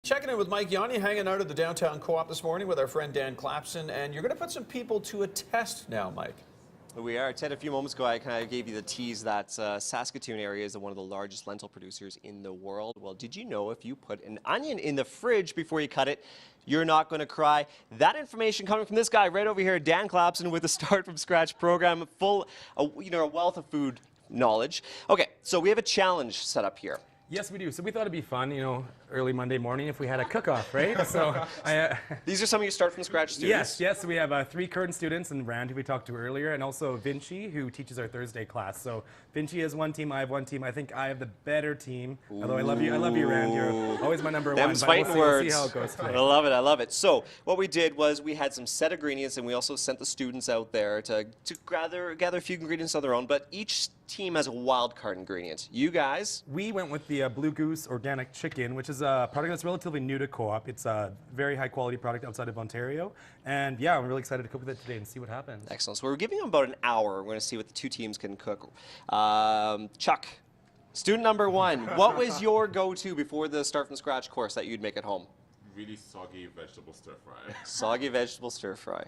Checking in with Mike Yanni, hanging out at the downtown Co-op this morning with our friend Dan Clapson, and you're going to put some people to a test now, Mike. We are. Ted, a few moments ago, I kind of gave you the tease that Saskatoon area is one of the largest lentil producers in the world. Well, did you know if you put an onion in the fridge before you cut it, you're not going to cry? That information coming from this guy right over here, Dan Clapson, with the Start From Scratch program, full, a wealth of food knowledge. Okay, so we have a challenge set up here. Yes, we do. So we thought it'd be fun, early Monday morning if we had a cook-off, right? So These are some of your Start From Scratch students? Yes. So we have 3 current students, and Rand, who we talked to earlier, and also Vinci, who teaches our Thursday class. So Vinci has one team, I have one team. I think I have the better team. Ooh. Although I love you, Rand. You're always my number one. Them's fighting words. We'll see how it goes today. I love it. So what we did was we had some set ingredients, and we also sent the students out there to gather a few ingredients on their own. But each team has a wild card ingredient. You guys? We went with the Blue Goose organic chicken, which is a product that's relatively new to Co-op. It's a very high quality product outside of Ontario. And yeah, I'm really excited to cook with it today and see what happens. Excellent. So we're giving them about an hour. We're going to see what the 2 teams can cook. Chuck, student number 1, what was your go-to before the Start From Scratch course that you'd make at home? Really soggy vegetable stir fry. Soggy vegetable stir fry.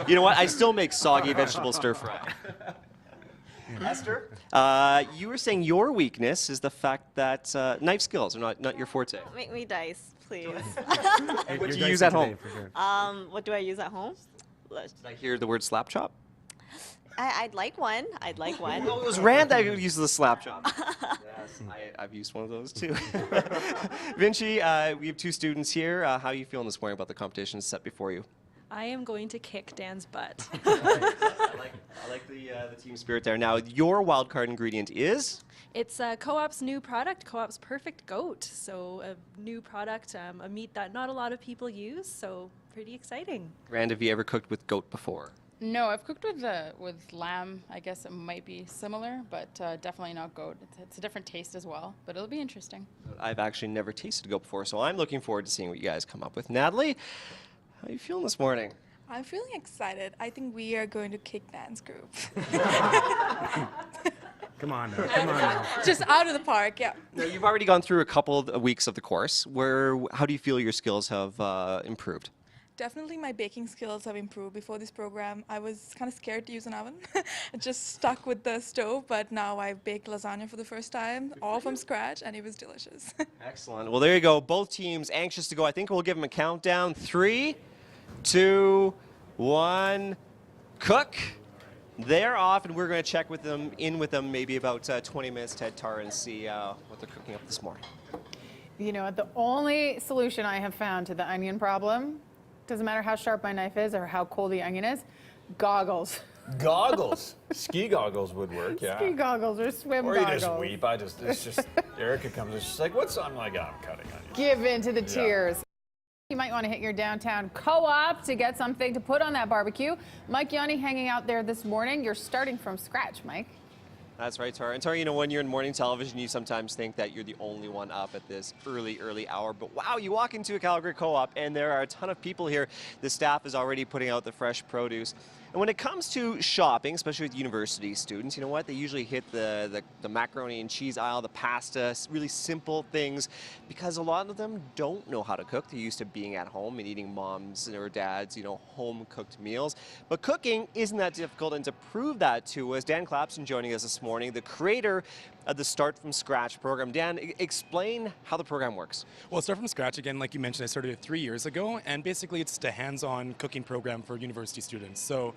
You know what? I still make soggy vegetable stir fry. Esther, you were saying your weakness is the fact that knife skills are not your forte. Make me dice, please. What do you use at home? What do I use at home? Did I hear the word slap chop? I'd like one. Oh, it was Rand that used the slap chop. Yes, I've used one of those too. Vinci, we have 2 students here. How are you feeling this morning about the competition set before you? I am going to kick Dan's butt. I like the team spirit there. Now, your wild card ingredient is? It's Co-op's new product, Co-op's Perfect Goat. So a new product, a meat that not a lot of people use, so pretty exciting. Rand, have you ever cooked with goat before? No, I've cooked with lamb. I guess it might be similar, but definitely not goat. It's a different taste as well, but it'll be interesting. I've actually never tasted goat before, so I'm looking forward to seeing what you guys come up with. Natalie, how are you feeling this morning? I'm feeling excited. I think we are going to kick Dan's group. Come on now. Just out of the park, yeah. Now, you've already gone through a couple of weeks of the course. How do you feel your skills have improved? Definitely my baking skills have improved. Before this program, I was kind of scared to use an oven. I just stuck with the stove, but now I baked lasagna for the first time, all from scratch, and it was delicious. Excellent. Well, there you go. Both teams anxious to go. I think we'll give them a countdown. 3, 2, 1, cook. They're off, and we're going to check with them, maybe about 20 minutes, Ted Tar, and see what they're cooking up this morning. You know, the only solution I have found to the onion problem, doesn't matter how sharp my knife is or how cold the onion is, goggles. Goggles? Ski goggles would work, yeah. Ski goggles or swim or goggles. Or you just weep. It's just, Erica comes and she's like, what's, I'm like, I'm cutting onions. Give in to the tears. You might want to hit your downtown Co-op to get something to put on that barbecue. Mike Yanni hanging out there this morning. You're starting from scratch, Mike. That's right, Tara. And Tara, when you're in morning television, you sometimes think that you're the only one up at this early hour. But wow, you walk into a Calgary Co-op and there are a ton of people here. The staff is already putting out the fresh produce. And when it comes to shopping, especially with university students, you know what? They usually hit the macaroni and cheese aisle, the pasta, really simple things, because a lot of them don't know how to cook. They're used to being at home and eating mom's or dad's, home-cooked meals. But cooking isn't that difficult, and to prove that to us, Dan Clapson joining us this morning, the creator of the Start From Scratch program. Dan, explain how the program works. Well, Start From Scratch, again, like you mentioned, I started it 3 years ago, and basically it's a hands-on cooking program for university students. So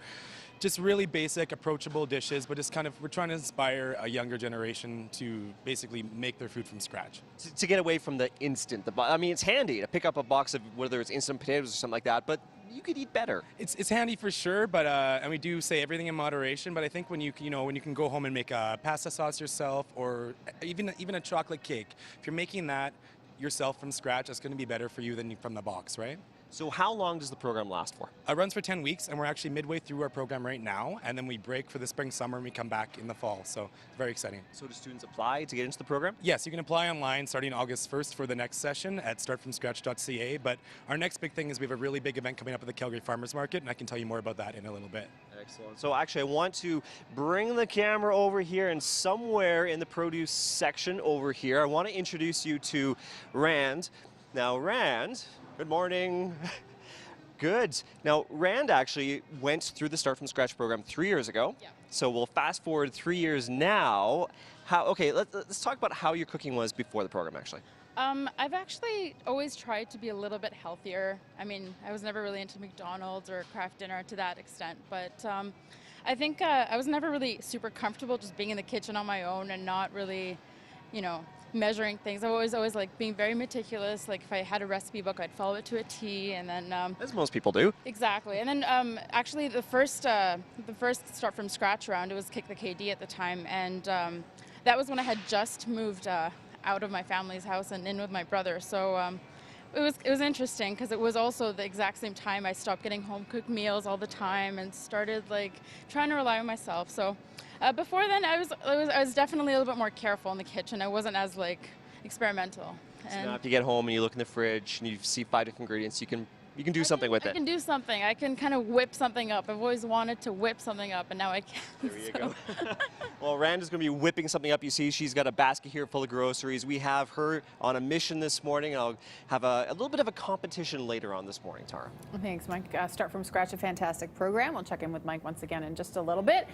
just really basic, approachable dishes, but just we're trying to inspire a younger generation to basically make their food from scratch. To get away from the instant. I mean, it's handy to pick up a box of whether it's instant potatoes or something like that, but you could eat better. It's handy for sure, but and we do say everything in moderation. But I think when you can go home and make a pasta sauce yourself, or even a chocolate cake, if you're making that yourself from scratch, that's going to be better for you than from the box, right? So how long does the program last for? It runs for 10 weeks, and we're actually midway through our program right now, and then we break for the spring, summer, and we come back in the fall, so very exciting. So do students apply to get into the program? Yes, you can apply online starting August 1st for the next session at startfromscratch.ca, but our next big thing is we have a really big event coming up at the Calgary Farmers Market, and I can tell you more about that in a little bit. Excellent. So actually, I want to bring the camera over here, and somewhere in the produce section over here, I want to introduce you to Rand. Now, Rand, good morning. Good. Now, Rand actually went through the Start from Scratch program 3 years ago. Yeah. So we'll fast forward 3 years now. Okay, let's talk about how your cooking was before the program, actually. I've actually always tried to be a little bit healthier. I mean, I was never really into McDonald's or Kraft Dinner to that extent, but I think I was never really super comfortable just being in the kitchen on my own and not really, measuring things. I've always like being very meticulous. Like if I had a recipe book, I'd follow it to a T, and then As most people do. exactly. And then actually the first Start from Scratch round, it was Kick the KD at the time, and that was when I had just moved out of my family's house and in with my brother. So it was interesting because it was also the exact same time I stopped getting home cooked meals all the time and started like trying to rely on myself. So before then, I was definitely a little bit more careful in the kitchen. I wasn't as like experimental. So now if you get home and you look in the fridge and you see 5 different ingredients, you can do something with it. I can do something. I can kind of whip something up. I've always wanted to whip something up, and now I can. There you go. Well, Rand is going to be whipping something up. You see, she's got a basket here full of groceries. We have her on a mission this morning. I'll have a little bit of a competition later on this morning, Tara. Thanks, Mike. Start from Scratch, a fantastic program. We'll check in with Mike once again in just a little bit.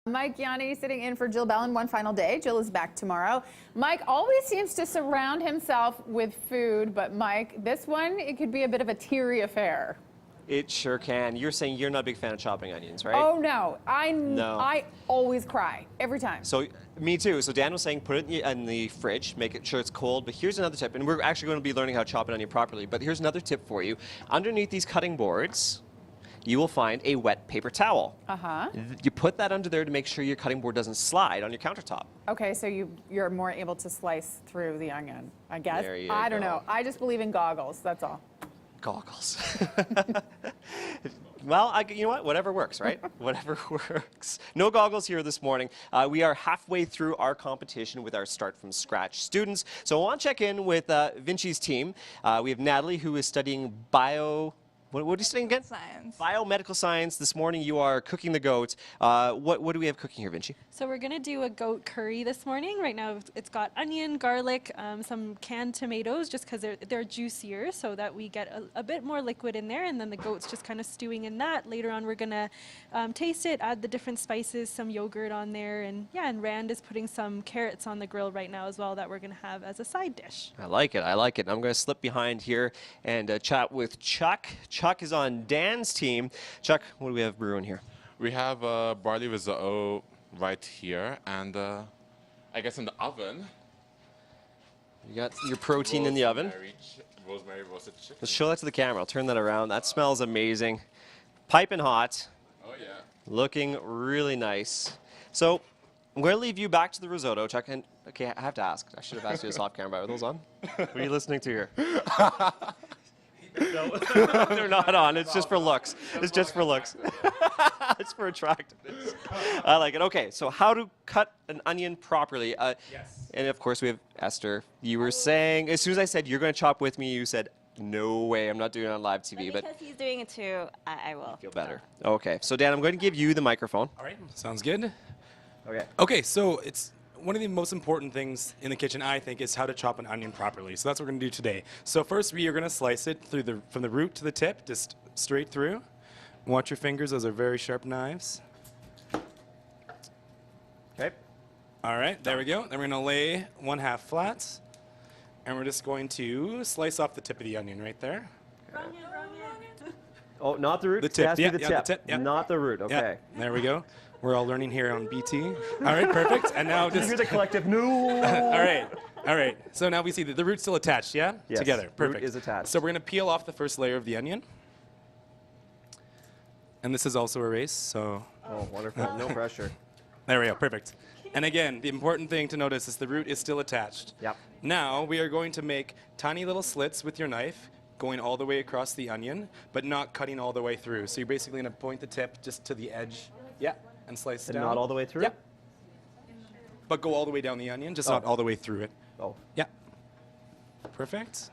Mike Yanni sitting in for Jill Bellin one final day. Jill is back tomorrow. Mike always seems to surround himself with food, but Mike, this one, it could be a bit of a teary affair. It sure can. You're saying you're not a big fan of chopping onions, right? Oh, no. No. I always cry every time. So, me too. So Dan was saying put it in the fridge, make it sure it's cold. But here's another tip, and we're actually going to be learning how to chop an onion properly. But here's another tip for you. Underneath these cutting boards, you will find a wet paper towel. Uh-huh. You put that under there to make sure your cutting board doesn't slide on your countertop. Okay, so you're more able to slice through the onion, I guess. There you I don't go. know. I just believe in goggles, that's all. Goggles. Well, you know what? Whatever works, right? Whatever works. No goggles here this morning. We are halfway through our competition with our Start from Scratch students. So I want to check in with Vinci's team. We have Natalie, who is studying What are you studying again? Science. Biomedical science. This morning you are cooking the goat. What do we have cooking here, Vinci? So we're going to do a goat curry this morning. Right now it's got onion, garlic, some canned tomatoes just because they're juicier so that we get a bit more liquid in there, and then the goat's just kind of stewing in that. Later on we're going to taste it, add the different spices, some yogurt on there, and Rand is putting some carrots on the grill right now as well that we're going to have as a side dish. I like it. I like it. I'm going to slip behind here and chat with Chuck. Chuck is on Dan's team. Chuck, what do we have brewing here? We have barley risotto right here, and I guess in the oven. You got your protein in the oven. Rosemary roasted chicken. Let's show that to the camera. I'll turn that around. That smells amazing. Piping hot. Oh yeah. Looking really nice. So I'm going to leave you back to the risotto, Chuck. And okay, I have to ask. I should have asked you this off camera. Are those on? What are you listening to here? No, they're not on. It's just for looks. It's just for looks. It's for attractiveness. I like it. Okay, so how to cut an onion properly. Yes. And of course, we have Esther. You were saying, as soon as I said you're going to chop with me, you said, no way, I'm not doing it on live TV. But because he's doing it too, I will. Feel better. Okay, so Dan, I'm going to give you the microphone. All right, sounds good. Okay. Okay, so it's one of the most important things in the kitchen, I think, is how to chop an onion properly. So that's what we're going to do today. So first, we are going to slice it from the root to the tip, just straight through. Watch your fingers; those are very sharp knives. Okay. All right, there we go. Then we're going to lay 1/2 flat, and we're just going to slice off the tip of the onion right there. Oh, not the root? The tip, It has to yeah, be the yeah, tip, the tip, yeah. not the root. Okay. Yeah, there we go. We're all learning here on BT. All right, perfect. And now just... Here's a collective no. All right. So now we see that the root's still attached, yeah? Yes, Together, perfect. root is attached. So we're going to peel off the first layer of the onion. And this is also erased, so... Oh, wonderful. No pressure. There we go, perfect. And again, the important thing to notice is the root is still attached. Yep. Now we are going to make tiny little slits with your knife, going all the way across the onion, but not cutting all the way through. So you're basically going to point the tip just to the edge. Yeah. And slice it And down. not all the way through? Yep. But go all the way down the onion, just not all the way through it. Oh. Yeah. Perfect.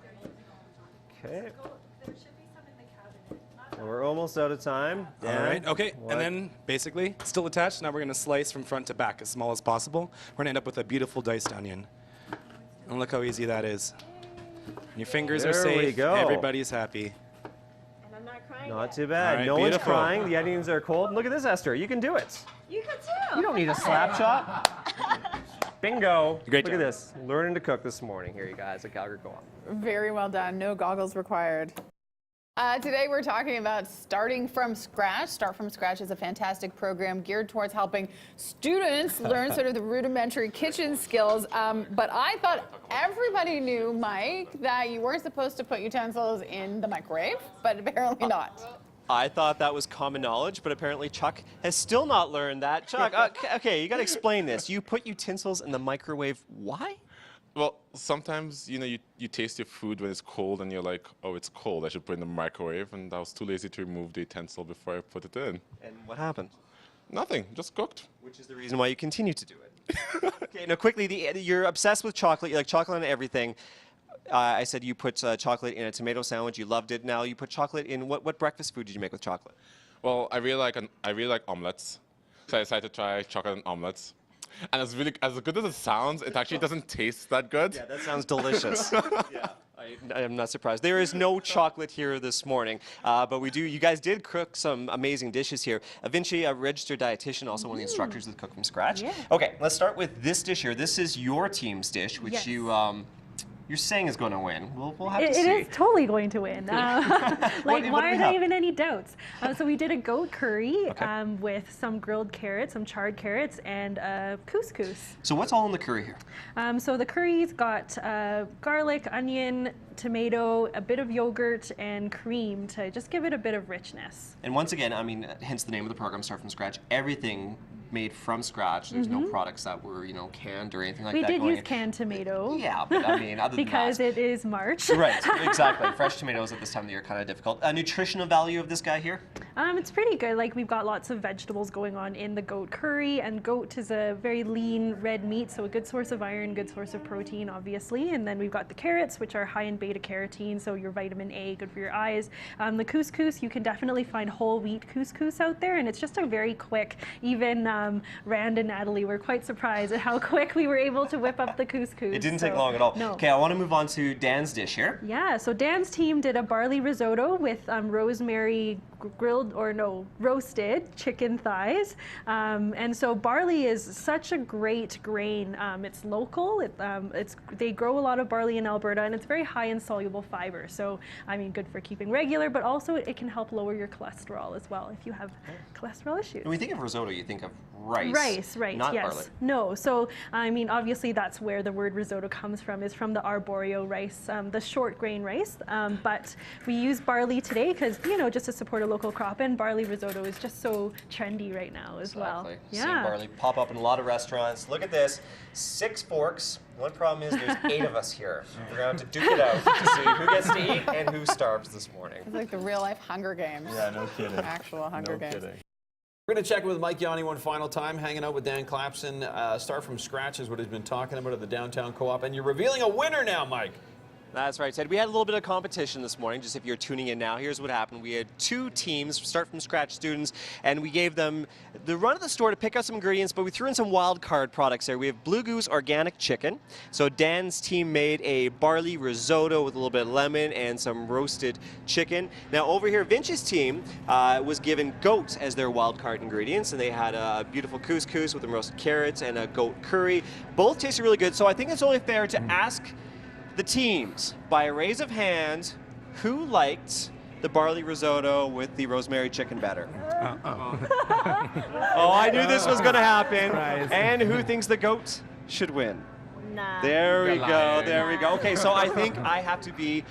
Okay. There should be some in the cabinet. Not We're almost out of time. All right, okay, and then basically, still attached. Now we're gonna slice from front to back as small as possible. We're gonna end up with a beautiful diced onion. And look how easy that is. Your fingers are There safe. we go. Everybody's happy. And I'm not crying. Not yet. too bad. All right, No one's beautiful. crying. The onions are cold. Look at this, Esther. You can do it. You could too. You don't need a slap shot. Bingo. Great Look job. at this. Learning to cook this morning here, you guys, at Calgary Co-op. Very well done. No goggles required. Today we're talking about starting from scratch. Start from Scratch is a fantastic program geared towards helping students learn sort of the rudimentary kitchen skills. But I thought everybody knew, Mike, that you weren't supposed to put utensils in the microwave, but apparently not. I thought that was common knowledge, but apparently Chuck has still not learned that. Chuck, okay, you got to explain this. You put utensils in the microwave. Why? Well, sometimes, you know, you taste your food when it's cold and you're like, oh, it's cold. I should put it in the microwave. And I was too lazy to remove the utensil before I put it in. And what happened? Nothing, just cooked. Which is the reason why you continue to do it. Okay, now quickly, you're obsessed with chocolate. You like chocolate on everything. I said you put chocolate in a tomato sandwich. You loved it. Now you put chocolate in what breakfast food did you make with chocolate? Well, I really like omelets. So I decided to try chocolate and omelets. And it's really, as good as it sounds, it actually doesn't taste that good. Yeah, that sounds delicious. Yeah, I'm not surprised. There is no chocolate here this morning, but you guys did cook some amazing dishes here. Vinci, a registered dietitian, also one of the instructors with Cook from Scratch. Yeah. Okay, let's start with this dish here. This is your team's dish, which Yes. you're saying is going to win. We'll have to It see. is totally going to win. What Like, do why we are there have? even any doubts? So we did a goat curry Okay. with some grilled carrots, some charred carrots, and couscous. So what's all in the curry here? So the curry's got garlic, onion, tomato, a bit of yogurt, and cream to just give it a bit of richness. And once again, I mean, hence the name of the program, Start From Scratch. Everything made from scratch. There's no products that were, canned or anything like We that. did going use in. canned tomato. Yeah, but I mean, other than because that. it is March. Right, exactly. Fresh tomatoes at this time of the year kind of difficult. Nutritional value of this guy here? It's pretty good. Like, we've got lots of vegetables going on in the goat curry, and goat is a very lean red meat, so a good source of iron, good source of protein, obviously. And then we've got the carrots, which are high in beta carotene, so your vitamin A, good for your eyes. The couscous, you can definitely find whole wheat couscous out there, and it's just a very quick, even Rand and Natalie were quite surprised at how quick we were able to whip up the couscous. It didn't take long at all. No. Okay, I want to move on to Dan's dish here. Yeah, so Dan's team did a barley risotto with rosemary roasted chicken thighs. And so barley is such a great grain. It's local. They grow a lot of barley in Alberta, and it's very high in soluble fiber. So, I mean, good for keeping regular, but also it can help lower your cholesterol as well if you have cholesterol issues. When we think of risotto, you think of rice. Rice, right, not yes. barley. No, so, I mean, obviously that's where the word risotto comes from, is from the arborio rice, the short grain rice. But we use barley today because, just to support a local crop, and barley risotto is just so trendy right now as well. Exactly. Seeing barley pop up in a lot of restaurants. Look at this, 6 forks. One problem is there's 8 of us here. We're going to have to duke it out to see who gets to eat and who starves this morning. It's like the real life Hunger Games. Yeah, no kidding. Actual Hunger Games. Kidding. We're going to check in with Mike Yanni one final time, hanging out with Dan Clapson. Start from Scratch is what he's been talking about at the Downtown Co-op. And you're revealing a winner now, Mike. That's right, Ted. We had a little bit of competition this morning, just if you're tuning in now. Here's what happened. We had 2 teams, Start From Scratch students, and we gave them the run of the store to pick out some ingredients, but we threw in some wild card products there. We have Blue Goose Organic Chicken. So Dan's team made a barley risotto with a little bit of lemon and some roasted chicken. Now over here, Vinci's team was given goat as their wild card ingredients, and they had a beautiful couscous with some roasted carrots and a goat curry. Both tasted really good, so I think it's only fair to ask the teams, by a raise of hands, who liked the barley risotto with the rosemary chicken better? Oh, I knew this was going to happen. And who thinks the goat should win? Nah. There we go, there we go. Okay, so I think I have to be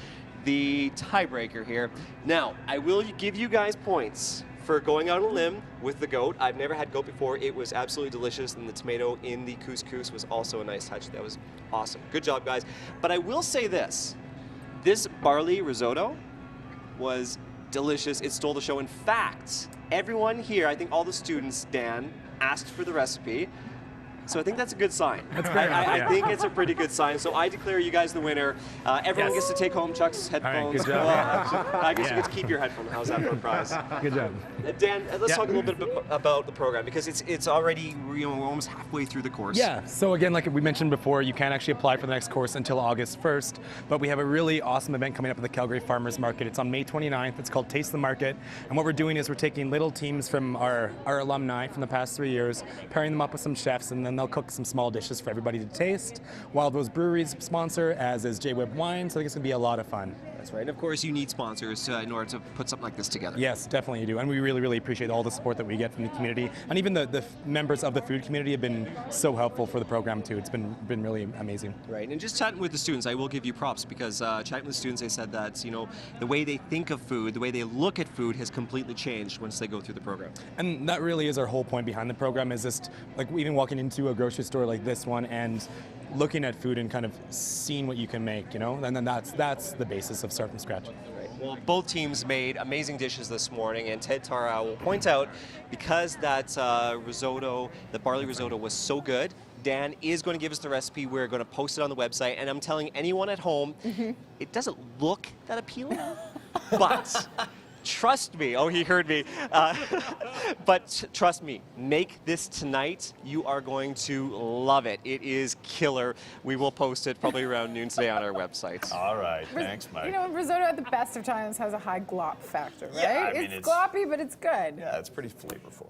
the tiebreaker here. Now, I will give you guys points for going out on a limb with the goat. I've never had goat before. It was absolutely delicious, and the tomato in the couscous was also a nice touch. That was awesome. Good job, guys. But I will say this. This barley risotto was delicious. It stole the show. In fact, everyone here, I think all the students, Dan, asked for the recipe. So I think that's a good sign. That's great. I think it's a pretty good sign. So I declare you guys the winner. Everyone gets to take home Chuck's headphones. good job. Well, I guess you get to keep your headphone. How's that for a prize? Good job. Dan, let's talk a little bit about the program because it's already, we're almost halfway through the course. Yeah, so again, like we mentioned before, you can't actually apply for the next course until August 1st, but we have a really awesome event coming up at the Calgary Farmers Market. It's on May 29th. It's called Taste the Market, and what we're doing is we're taking little teams from our alumni from the past 3 years, pairing them up with some chefs, and then they'll cook some small dishes for everybody to taste. Wild Rose Breweries sponsor, as is J-Web Wine, so I think it's going to be a lot of fun. That's right. And of course, you need sponsors in order to put something like this together. Yes, definitely you do, and we really, really appreciate all the support that we get from the community, and even the members of the food community have been so helpful for the program too. It's been really amazing. Right, and just chatting with the students, I will give you props because chatting with students, they said that the way they think of food, the way they look at food has completely changed once they go through the program. And that really is our whole point behind the program, is just like even walking into a grocery store like this one and looking at food and kind of seeing what you can make, and then that's the basis of Start from Scratch. Well, both teams made amazing dishes this morning, and Ted Tara will point out, because that risotto, the barley risotto was so good, Dan is going to give us the recipe. We're going to post it on the website, and I'm telling anyone at home, it doesn't look that appealing, but trust me. Oh, he heard me. But trust me, make this tonight. You are going to love it. It is killer. We will post it probably around noon today on our website. All right, thanks, Mike. Risotto at the best of times has a high glop factor, right? Yeah, I mean, it's gloppy, but it's good. Yeah, it's pretty flavorful.